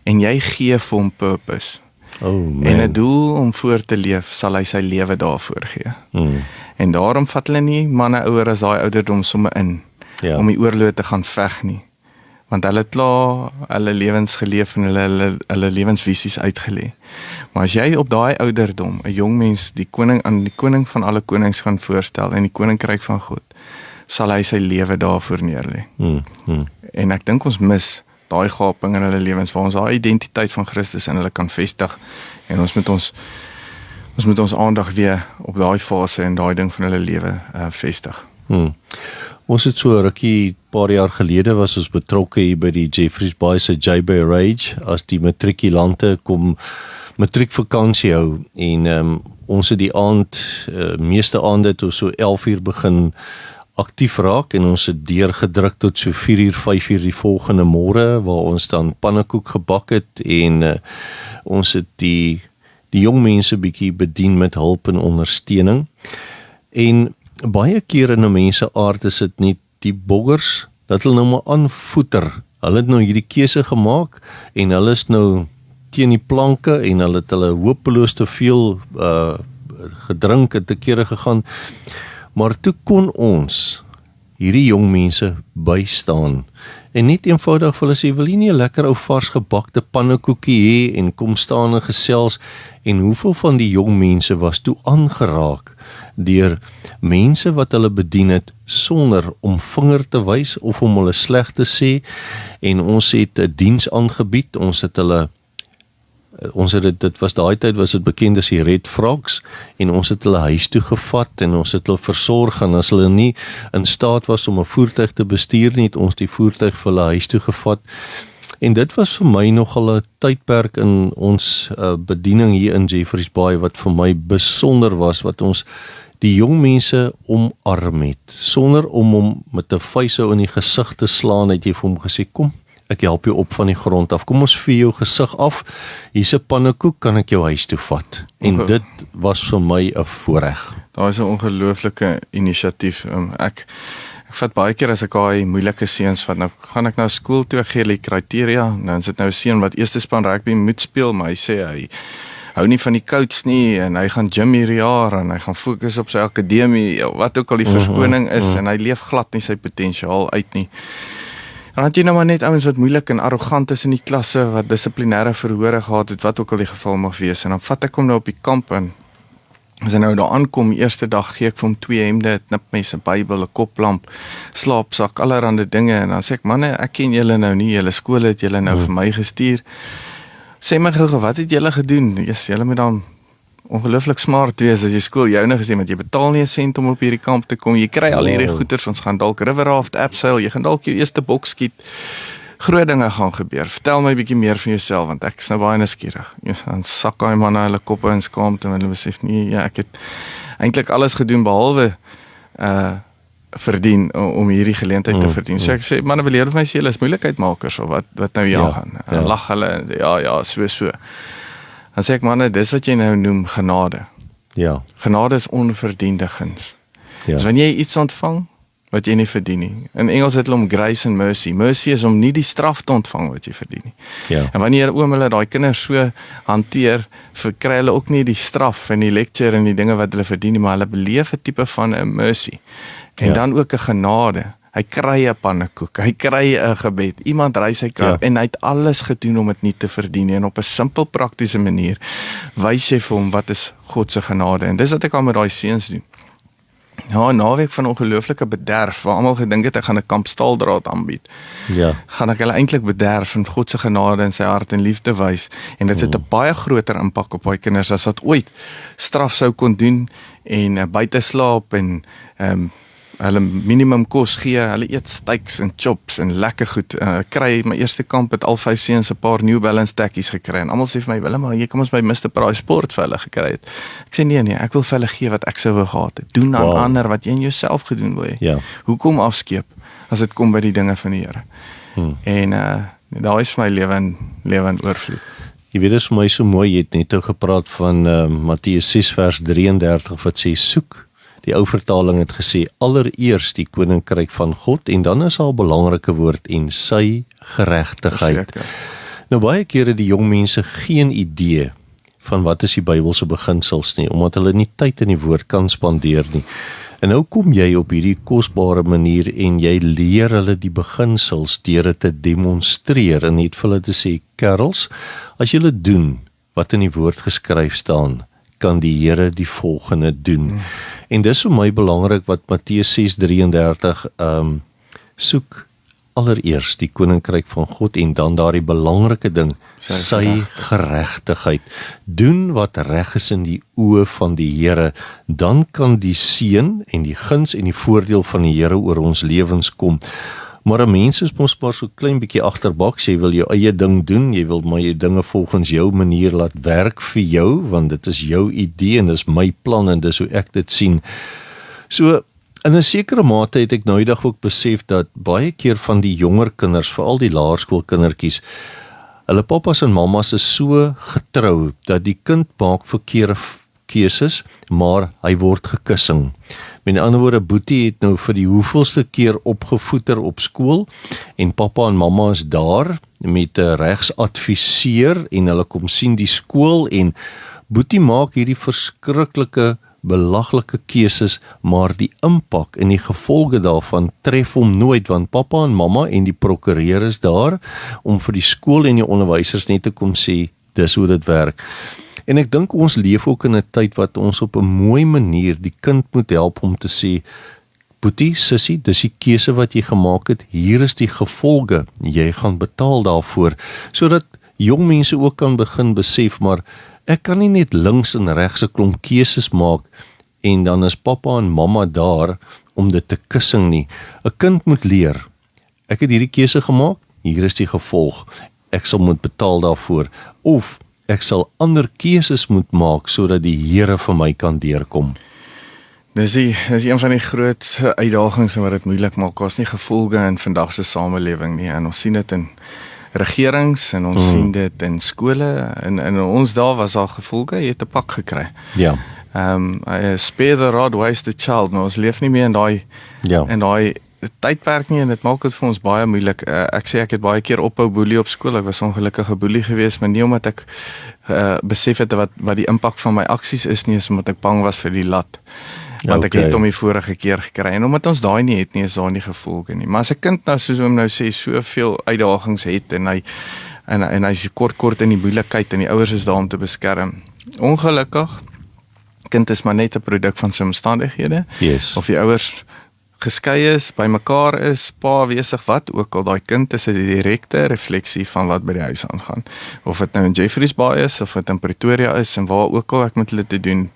en jy gee vir hom purpose, en 'n doel om voor te leef, sal hy sy lewe daarvoor gee. En daarom vat hulle nie manne ouer as daai ouderdom somme in, om die oorlog te gaan veg nie. Want hulle het klaar hulle lewens geleef en hulle lewensvisies uitgelê. Maar as jy op daai ouderdom 'n jong mens die koning van alle konings gaan voorstel in die koninkryk van God, sal hy sy lewe daarvoor neerlê. En ek dink ons mis daai gaping in hulle lewens waar ons daai identiteit van Christus in hulle kan vestig, en ons moet ons aandag weer op daai fase en daai ding van hulle lewe vestig. Ons het so 'n rukkie, paar jaar gelede was ons betrokke hier by die Jeffreys Bay se JB Rage, as die matrikulante kom matriekvakansie hou, en ons het die aand, meeste aande tot so 11 uur begin aktief raak, en ons het deurgedruk tot so 4 uur, 5 uur die volgende môre, waar ons dan pannekoek gebak het, en ons het die jong mense bietjie bedien met hulp en ondersteuning, en baie keer in 'n mense aard is dit nie die boggers, dat hulle nou maar aanvoeter. Hulle het nou hierdie keuse gemaak, en hulle is nou teen die planke, en hulle het hulle hopeloos te veel gedrink en te kere gegaan, maar toe kon ons hierdie jong mense bystaan, en net eenvoudig vir hulle sê, wil jy nie 'n lekker ou vars gebakte pannekoekie hê, en kom staan en gesels, en hoeveel van die jong mense was toe aangeraak deur mense wat hulle bedien het, sonder om vinger te wys, of om hulle sleg te sê, en ons het 'n diens aangebied, dit was daai tyd was dit bekend as die Red Frogs, en ons het hulle huis toe gevat, en ons het hulle versorg, en as hulle nie in staat was om 'n voertuig te bestuur nie, het ons die voertuig vir hulle huis toe gevat, en dit was vir my nogal 'n tydperk in ons bediening hier in Jeffreys Bay, wat vir my besonder was, wat ons die jong mense omarm het, sonder om hom met 'n vuishou in die gesig te slaan, het jy vir hom gesê, kom, ek help jou op van die grond af, kom ons vee jou gesig af, hier's 'n pannekoek, kan ek jou huis toe vat, en dit was vir my 'n voorreg. Daar is 'n ongelooflike inisiatief, ek Ek vat baie keer as ek daai moeilike seuns vat, nou gaan ek nou skool toe, ek gee hulle kriteria, nou is dit nou 'n seun wat eerste span rugby moet speel, maar hy sê hy hou nie van die coach nie, en hy gaan gym hierdie jaar, en hy gaan fokus op sy akademie, wat ook al die verskoning is, en hy leef glad nie sy potensiaal uit nie. Dan het jy nou maar net ouens wat moeilik en arrogant is in die klasse, wat dissiplinêre verhore gehad het, wat ook al die geval mag wees, en dan vat ek hom nou op die kamp, en as hy nou daar aankom, die eerste dag gee ek vir hom 2 hemde, 'n knipmes, 'n Bybel, 'n koplamp, slaapsak, allerhande dinge, en dan sê ek, manne, ek ken julle nou nie, julle skool het julle nou vir my gestuur, sê my gou, wat het julle gedoen? Julle moet dan ongelooflik smart wees as jy skool joune gesê, want jy betaal nie 'n sent om op hierdie kamp te kom, jy kry al hierdie goeders, ons gaan dalk river raft, abseil, jy gaan dalk jou eerste boks skiet, groot dinge gaan gebeur. Vertel my 'n bietjie meer van jouself, want ek is nou baie nuuskierig. Dan sak daai manne hulle koppe in skaamte, en hulle besef nie, ja, ek het eintlik alles gedoen behalwe verdien om hierdie geleentheid te verdien. So ek sê, manne, wil julle vir my sê julle is moeilikheidmakers of wat nou gaan? En lag hulle en sê, ja, so. Dan sê ek, manne, dis wat jy nou noem genade. Ja. Genade is onverdiende guns. Ja. Dus wanneer jy iets ontvang wat jy nie verdien nie. In Engels het hulle om grace and mercy. Mercy is om nie die straf te ontvang wat jy verdien nie. Ja. En wanneer hulle daai kinders so hanteer, kry hulle ook nie die straf en die lecture en die dinge wat hulle verdien nie, maar hulle beleef 'n tipe van 'n mercy. En dan ook 'n genade. Hy kry 'n pannekoek, hy kry 'n gebed, iemand ry sy kar, en hy het alles gedoen om dit nie te verdien nie, en op 'n simpel praktiese manier wys jy vir hom wat is God se genade, en dis wat ek al met daai seuns doen. Ja, 'n naweek van ongelooflike bederf, waar almal gedink het ek gaan 'n kamp staaldraad aanbied. Ja. Gaan ek hulle eintlik bederf en God se genade en sy hart en liefde wys, en dit het 'n baie groter impak op daai kinders as wat ooit straf sou kon doen, en buite slaap en hulle minimum kos gee, hulle eet steaks en chops en lekker goed. Kry my eerste kamp het al 5 seuns 'n paar New Balance tekkies gekry, en almal sê vir my, Willem, jy kom ons by Mr. Price Sport vir hulle gekry het. Ek sê nee, ek wil vir hulle gee wat ek sou wou gehad het. Doen aan ander wat jy in jouself gedoen wil hê. Ja. Hoekom afskeep as dit kom by die dinge van die Here? En daar is vir my lewe in oorvloed. Jy weet, dit is vir my so mooi, jy het net nou gepraat van Matteus 6 vers 33 wat sê, soek. Die ou vertaling het gesê, allereers die koninkryk van God, en dan is al 'n belangrike woord, en sy geregtigheid. Verseker. Nou baie kere die jong mense geen idee van wat is die Bybelse beginsels nie, omdat hulle nie tyd in die woord kan spandeer nie. En nou kom jy op hierdie kosbare manier en jy leer hulle die beginsels deur dit te demonstreer, en net vir hulle te sê, kerels, as julle doen wat in die woord geskryf staan, kan die Here die volgende doen. En dis vir my belangrik wat Matteus 6:33 soek allereers die koninkryk van God, en dan daardie belangrike ding, sy geregtigheid. Doen wat reg is in die oë van die Here, dan kan die seën en die guns en die voordeel van die Here oor ons lewens kom. Maar 'n mens is mos maar so klein bietjie agterbaks, jy wil jou eie ding doen, jy wil maar jou dinge volgens jou manier laat werk vir jou, want dit is jou idee en dis my plan en dis hoe ek dit sien. So, in 'n sekere mate het ek nou die dag ook besef dat baie keer van die jonger kinders, veral die laerskoolkindertjies, hulle pappas en mammas is so getrou dat die kind maak verkeerde keuses, maar hy word gekussing. Met ander woorde, Boetie het nou vir die hoeveelste keer opgevoeter op skool, en pappa en mamma is daar met 'n regsadviseur, en hulle kom sien die skool, en Boetie maak hierdie verskriklike belaglike keuses, maar die impak en die gevolge daarvan tref hom nooit, want pappa en mamma en die prokureur is daar om vir die skool en die onderwysers net te kom sê, dis hoe dit werk. En ek dink ons leef ook in 'n tyd wat ons op 'n mooi manier die kind moet help om te sê, Boetie, sussie, dis die keuse wat jy gemaak het, hier is die gevolge, jy gaan betaal daarvoor, sodat jong mense ook kan begin besef, maar ek kan nie net links en regs 'n klomp keuses maak, en dan is pappa en mamma daar om dit te kussing nie. 'n Kind moet leer, ek het hierdie keuse gemaak, hier is die gevolg, ek sal moet betaal daarvoor, of ek sal ander keuses moet maak, sodat die Here vir my kan deurkom. Dis een van die groot uitdagings wat dit moeilik maak. Daar's nie gevolge in vandag se samelewing nie, en ons sien dit in regerings, en ons sien dit in skole, en in ons dae was daar gevolge, jy het 'n pak gekry. Ja. Spare the rod, waste the child, maar ons leef nie meer in daai tydperk nie en dit maak dit vir ons baie moeilik. Ek sê ek het baie keer ophou boelie op skool. Ek was ongelukkige boelie geweest, maar nie omdat ek besef het wat die impak van my aksies is nie, is omdat ek bang was vir die lat. Want ek het hom die vorige keer gekry en omdat ons daai nie het nie, is daar nie gevolge nie. Maar as 'n kind nou soos hom nou sê soveel uitdagings het en hy is kort in die moeilikheid en die ouers is daar om te beskerm. Ongelukkig, kind is maar net 'n produk van sy omstandighede. Yes. Of die ouers geskei is, by mekaar is, pa wesig wat ook al, daai kind is 'n direkte refleksie van wat by die huis aangaan. Of dit nou in Jeffreys Bay is, of dit in Pretoria is, en waar ook al ek met hulle te doen,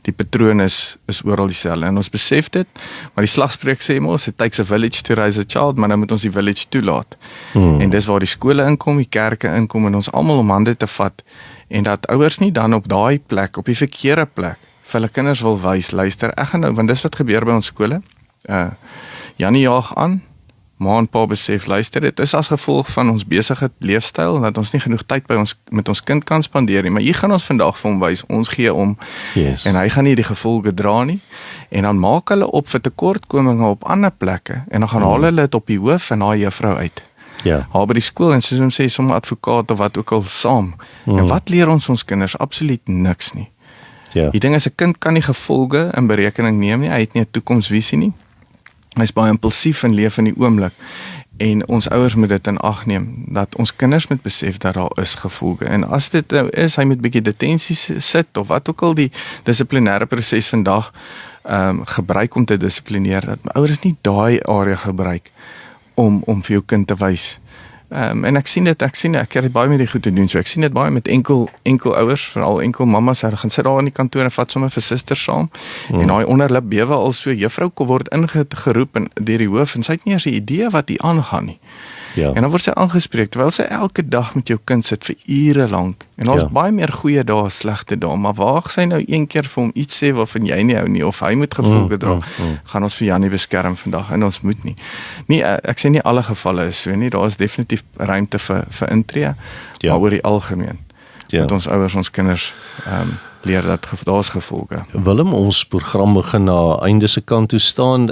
die patroon is oral dieselfde. En ons besef dit, maar die slagspreuk sê mos, it takes a village to raise a child, maar nou moet ons die village toelaat. En dis waar die skole inkom, die kerke inkom, en ons almal om hande te vat, en dat ouers nie dan op daai plek, op die verkeerde plek, vir hulle kinders wil wys, luister, ek gaan nou, want dis wat gebeur by ons skole, Janie jaag aan, ma en pa besef, luister, dit is as gevolg van ons besige leefstyl, dat ons nie genoeg tyd met ons kind kan spandeer nie, maar hier gaan ons vandag vir hom wys, ons gee om, Yes. en hy gaan nie die gevolge dra nie, en dan maak hulle op vir tekortkominge op ander plekke, en dan gaan haal hulle dit op die hoof en haar juffrou uit. Ja. Haar by die skool, en soos hom sê, sommer advokaat of wat ook al saam. En wat leer ons kinders? Absoluut niks nie. Ja. Die ding is, 'n kind kan nie gevolge in berekening neem nie, hy het nie 'n toekomsvisie nie. Hy is baie impulsief en leef in die oomblik. En ons ouers moet dit in ag neem, dat ons kinders moet besef dat daar is gevolge. En as dit nou is, hy moet bietjie detensie sit, of wat ook al die dissiplinêre proses vandag gebruik om te dissiplineer, dat ouers nie daai area gebruik om vir jou kind te wys. En ek sien dit, ek kry baie met die goed te doen, so ek sien dit baie met enkel ouers, veral enkel mammas, hulle gaan sit daar in die kantoor en vat sommer vir susters saam, en daai onderlip bewe al so, juffrou word ingeroep en deur die hoof, en sy het nie eens 'n idee wat hier aangaan nie. Ja. En dan word sy aangespreek, terwyl sy elke dag met jou kind sit vir ure lank, en daar's baie meer goeie dae as slegte dae, maar waag sy nou een keer vir hom iets sê waarvan jy nie hou nie, of hy moet gevolge dra, gaan ons vir Janie beskerm vandag, en ons moet nie. Nee, ek sê nie alle gevalle is so nie, daar is definitief ruimte vir intree, maar oor die algemeen, moet ons ouers ons kinders leer dat daar is gevolge. Willem, ons program begin na einde se kant toe staan.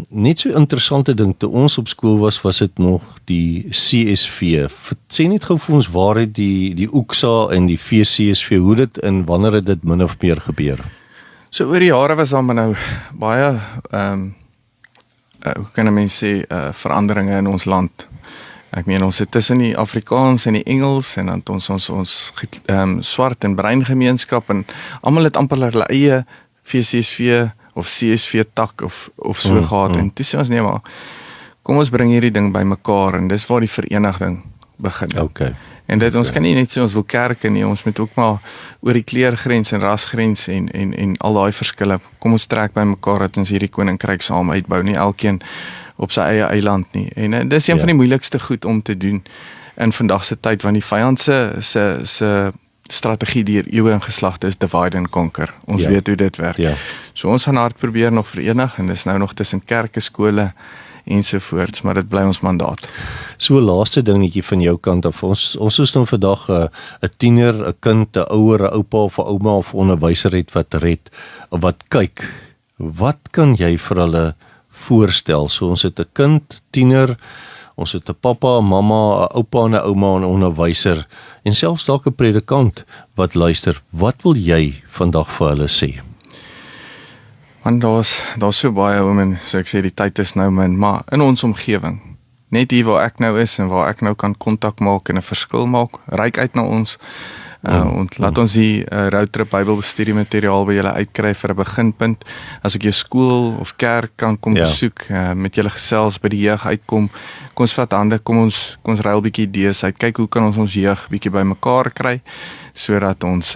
Net so interessante ding, toe ons op skool was dit nog die CSV. Sê net gou vir ons waar het die OECSA en die VCSV, hoe dit en wanneer het dit min of meer gebeur? So oor die jare was daar maar nou baie, hoe kan 'n mens sê, veranderinge in ons land. Ek meen, ons het tussen die Afrikaans en die Engels, en dan ons swart en bruin gemeenskap, en almal het amper hulle eie VCSV of CSV tak of so gehad, en toe sê ons, nee maar, kom ons bring hierdie ding by mekaar, en dis waar die vereniging begin. Okay. En dit, ons kan nie net sê ons wil kerke nie, ons moet ook maar oor die kleurgrens en rasgrens en al daai verskille, kom ons trek by mekaar dat ons hierdie koninkryk saam uitbou, nie elkeen op sy eie eiland nie. En dis een van die moeilikste goed om te doen in vandag se tyd, want die vyand se strategie deur eeue en geslagte is divide and conquer. Ons weet hoe dit werk. So ons gaan hard probeer nog verenig, en dis nou nog tussen kerke, skole ensovoorts, maar dit bly ons mandaat. So 'n laaste dingetjie van jou kant af. Ons is nou vandag 'n tiener, 'n kind, 'n ouer, 'n oupa of 'n ouma of 'n onderwyser het wat kyk. Wat kan jy vir hulle voorstel? So ons het 'n kind, tiener, ons het 'n pappa, 'n mamma, 'n oupa en 'n ouma en 'n onderwyser, en selfs dalk 'n predikant wat luister. Wat wil jy vandag vir hulle sê? Want daar's so baie women, so ek sê die tyd is nou min, maar in ons omgewing, net hier waar ek nou is en waar ek nou kan kontak maak en 'n verskil maak, reik uit na ons, laat ons die roadtrip Bybelstudie materiaal by julle uitkry vir 'n beginpunt. As ek jou skool of kerk kan kom besoek, met julle gesels by die jeug uitkom, kom ons vat hande, kom ons ruil bietjie idees uit, kyk hoe kan ons jeug bietjie by mekaar kry, sodat ons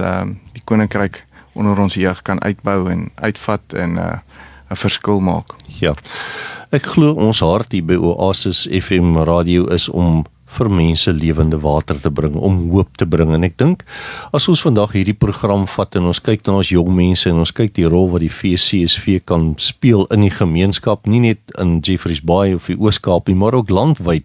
die koninkryk onder ons jeug kan uitbou en uitvat en 'n verskil maak. Ja, ek glo ons hart hier by Oasis FM radio is om vir mense lewende water te bring, om hoop te bring, en ek dink, as ons vandag hierdie program vat en ons kyk na ons jong mense en ons kyk die rol wat die VCSV kan speel in die gemeenskap, nie net in Jeffreys Bay of die Oos-Kaap nie, maar ook landwyd,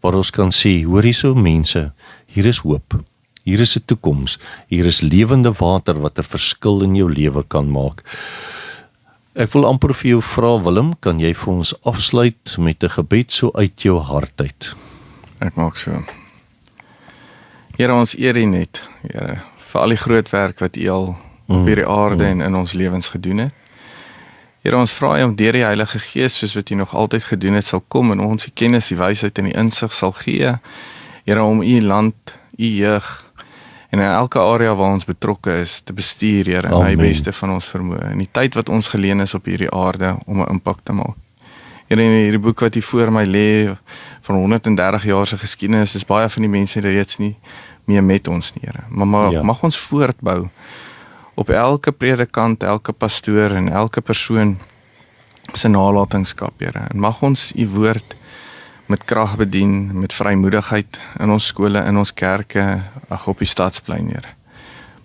waar ons kan sê, hoor hierso mense, hier is hoop. Hier is 'n toekoms, hier is lewende water wat 'n verskil in jou lewe kan maak. Ek wil amper vir jou vra, Willem, kan jy vir ons afsluit met 'n gebed so uit jou hart uit? Ek maak so. Here, ons eer U net, Here, vir al die groot werk wat U al op hierdie aarde en in ons lewens gedoen het. Here, ons vra U om deur die Heilige Gees, soos wat U nog altyd gedoen het, sal kom en ons die kennis, die wysheid en die insig sal gee. Here, om U land, U jeug en in elke area waar ons betrokke is te bestuur, Here, in die beste van ons vermoë. In die tyd wat ons geleen is op hierdie aarde om 'n impak te maak. Here, in hierdie boek wat U voor my lê van 130 jaar se geskiedenis, is baie van die mense reeds nie meer met ons nie, Here. Maar mag ons voortbou op elke predikant, elke pastoor en elke persoon se nalatenskap, Here. En mag ons U woord met krag bedien, met vrymoedigheid in ons skole, in ons kerke, op die stadsplein, Here.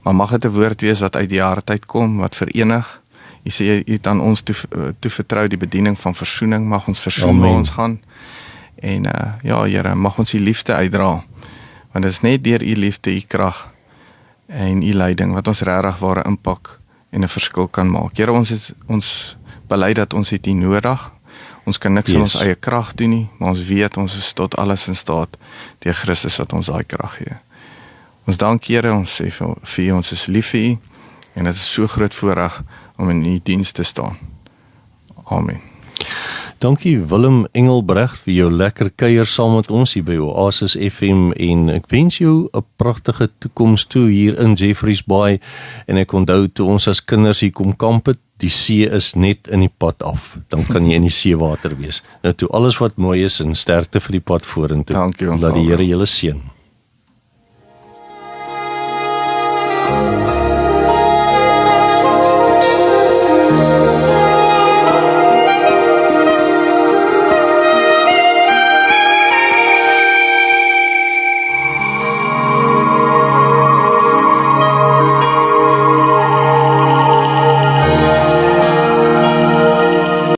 Maar mag dit 'n woord wees wat uit die hart uitkom, wat verenig. U sê U het aan ons toevertrou die bediening van versoening, mag ons versoen waar ons gaan. En Here, mag ons U liefde uitdra. Want dit is net deur U liefde, U krag en U leiding wat ons regtig ware impak en 'n verskil kan maak. Here, ons bely dat ons dit U nodig. Ons kan niks in ons eie krag doen nie, maar ons weet ons is tot alles in staat deur Christus wat ons daai krag gee. Ons dank Here, ons sê vir U, ons is lief vir U en dit is so groot voorreg om in U diens te staan. Amen. Dankie Willem Engelbrecht vir jou lekker kuier saam met ons hier by Oasis FM en ek wens jou 'n pragtige toekoms toe hier in Jeffreys Bay en ek onthou toe ons as kinders hier kom kamp het, die see is net in die pad af, dan kan jy in die seewater wees. Nou toe alles wat mooi is en sterkte vir die pad vorentoe. Dankie, dat die Here julle seën.